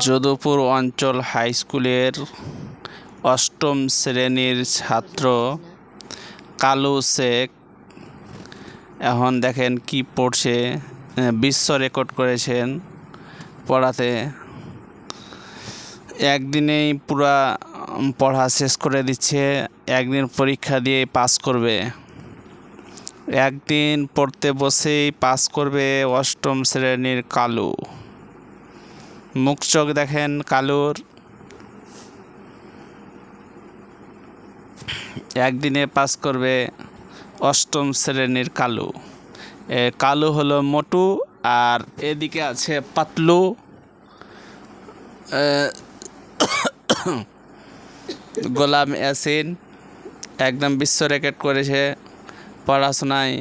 যদুপুর অঞ্চল হাই স্কুলের অষ্টম শ্রেণীর ছাত্র কালু শেখ এখন দেখেন কি পড়ছে, বিশ্ব রেকর্ড করেছেন পড়াতে। একদিনেই পুরা পড়া শেষ করে দিচ্ছে, একদিন পরীক্ষা দিয়ে পাস করবে। একদিন পড়তে বসেই পাস করবে অষ্টম শ্রেণীর কালু। মুখ চোখ দেখেন কালুর, একদিনে পাস করবে অষ্টম শ্রেণীর কালু। কালু হলো মোটু, আর এদিকে আছে পাতলু। গোলাম ইয়াসিন একদম বিশ্ব রেকর্ড করেছে পড়াশোনায়।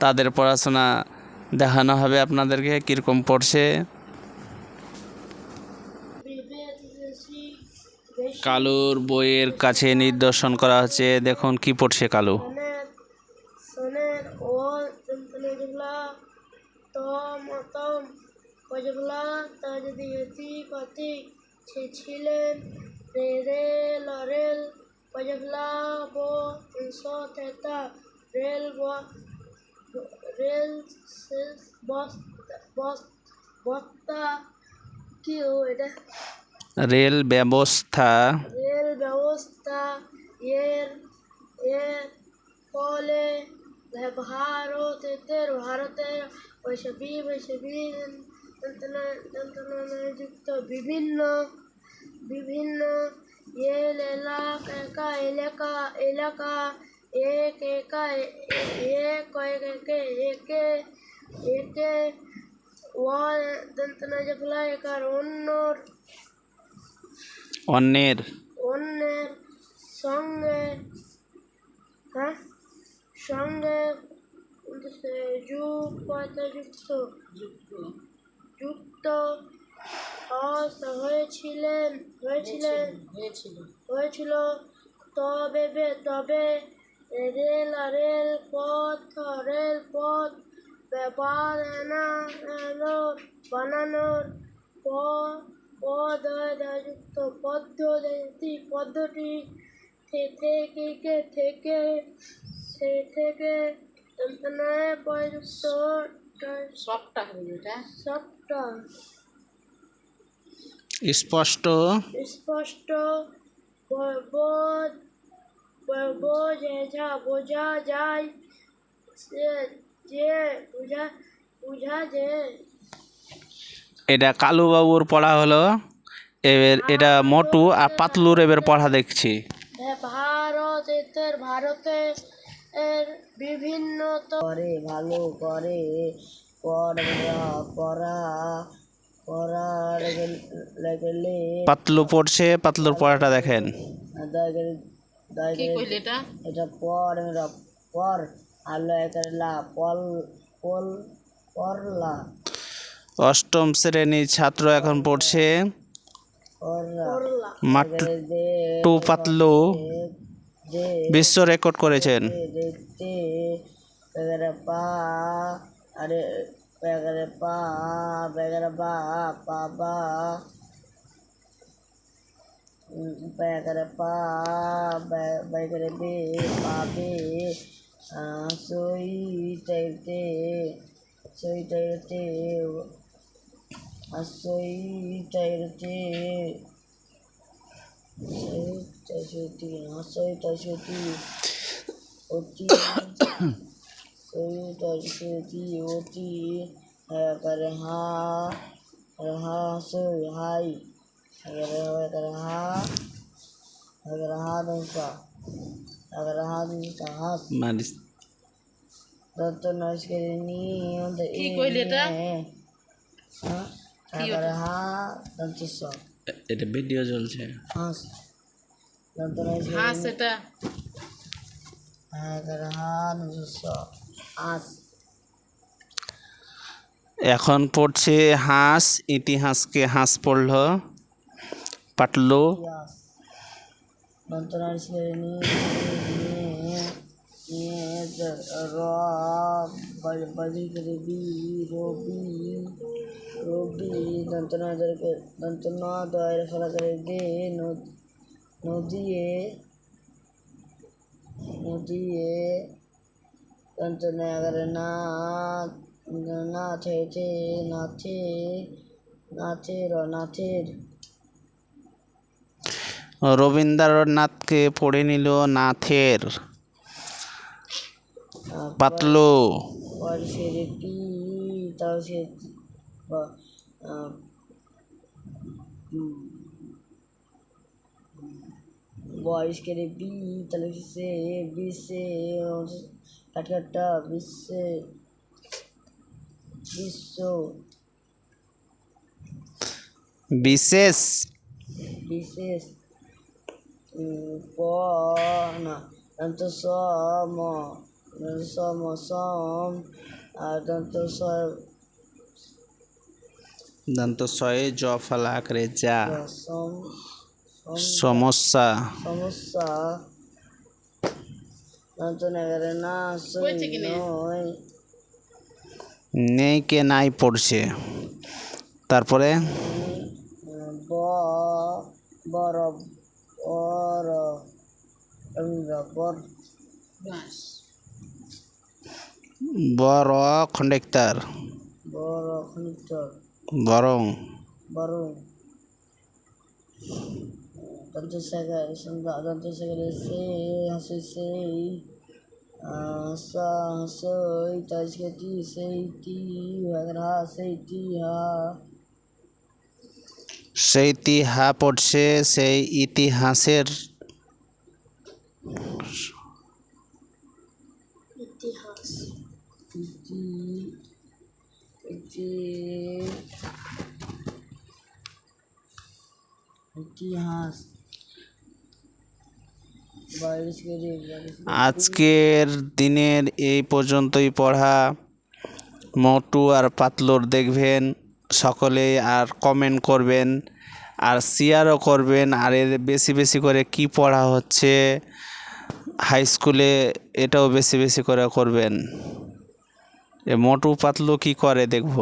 তাদের পড়াশোনা দেখানো হবে আপনাদেরকে কীরকম পড়ছে। কালুর বইয়ের কাছে নিদর্শন করা হচ্ছে, দেখুন কি পড়ছে কালু। ছিলেন রে রে লরেল পজবলা বো 300 রেল রেল বস্তা কি এটা রেল ব্যবস্থা এর এর ফলে ভারতের যুক্ত বিভিন্ন বিভিন্ন এলাকা একে অন্যের সঙ্গে যুক্ত হয়েছিল। তবে রেলপথ বানানোর পদ্ধতি থেকে স্পষ্ট বোঝা যায় যে এটা কালু বাবুর পড়া হলো। এবার এটা মোটু আর পাতলুর এবার পড়া দেখছি। ভারতের বিভিন্ন ভালো করে পাতলু পড়ছে, পাতলুর পড়াটা দেখেন। এটা পর আলো পরলা অষ্টম শ্রেণীর ছাত্র এখন পড়ছে। মাট্টু পাতলু বিশ্ব রেকর্ড করেছেন। এটা ভিডিও চলছে। এখন পড়ছে হাঁস, ইতিহাসকে হাঁস পড়ল পাটলু। বি দন্ত নয়কে দন্ত ন দয়ের ফলাকারে দে নদিয়ে নদিয়ে দন্ত নয়াগারে না নাথে নাথে নাথের রবীন্দ্রনাথকে পড়ে নিল নাথের পাতলু। পরিশের পি তাও সে বয়স করে বি তাহলে সে বিশে কাটকাটা বিশ্বে বিশ্ব বিশেষ বিশেষ প না দন্ত সম আর দন্ত সয়ে জ ফলা আকারে যা সম সমস্যা সমস্যা দন্ত নগরে না সই নয় নেই কে নাই পড়ছে। তারপরে ব বর বর বর বড় খন্ডেক্তার বর খনিক্তর বরং বরং দন্ত সাগরে সে হাসি সেই হাসই তাজকেটি সেইটি সেইটি সেইটি হা পড়ছে সেই ইতিহাসের ইতিহাস ইতিহাস আজকের দিনের এই পর্যন্তই পড়া। মোটু আর পাতলুর দেখবেন সকলেই, আর কমেন্ট করবেন আর শেয়ারও করবেন। আর এর বেশি বেশি করে কি পড়া হচ্ছে হাই স্কুলে এটাও বেশি বেশি করে করবেন। এ মোটু পাতলু কি করে দেখব।